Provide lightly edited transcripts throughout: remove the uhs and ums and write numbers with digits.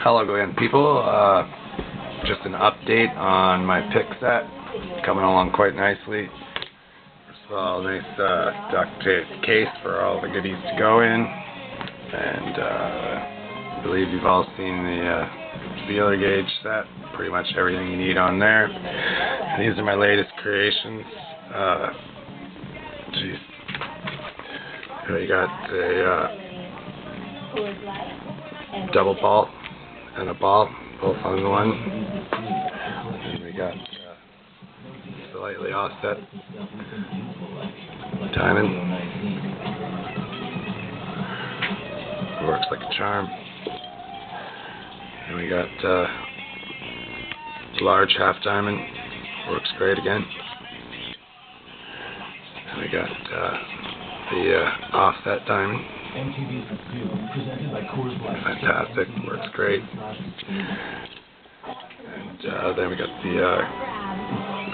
Hello again, people. Just an update on my pick set. Coming along quite nicely. So nice duct tape case for all the goodies to go in, and I believe you've all seen the feeler gauge set. Pretty much everything you need on there. And these are my latest creations. Here you got a double ball and a ball, both on one. And we got slightly offset diamond. Works like a charm. And we got large half diamond. Works great again. And we got the offset diamond. Fantastic, works great. And then we got the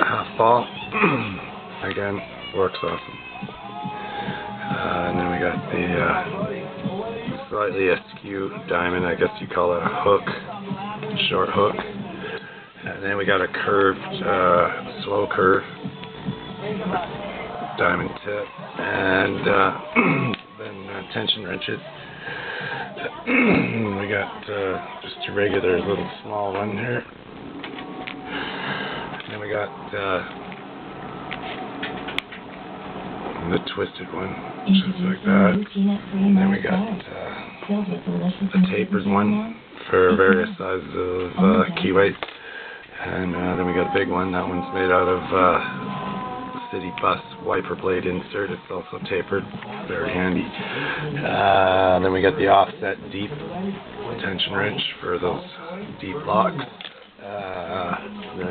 half ball. Again, works awesome. And then we got the slightly askew diamond, I guess you call it a hook, short hook. And then we got a curved, slow curve diamond tip, and then tension wrenches. We got just a regular little small one here. And then we got the twisted one, just like that. And then we got a tapered one for various sizes of key weights. And then we got a big one. That one's made out of city bus wiper blade insert. It's also tapered, very handy. Then we got the offset deep tension wrench for those deep locks. Then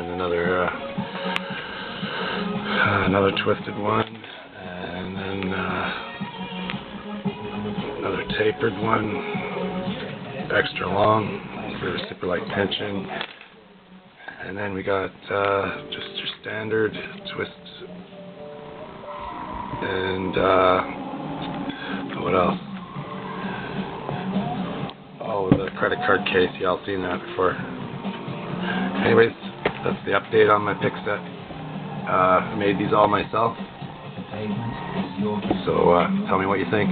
another twisted one, and then another tapered one, extra long for super light tension. And then we got just your standard twists. And what else? Oh, the credit card case. Y'all seen that before. Anyways, that's the update on my pick set. I made these all myself. So tell me what you think.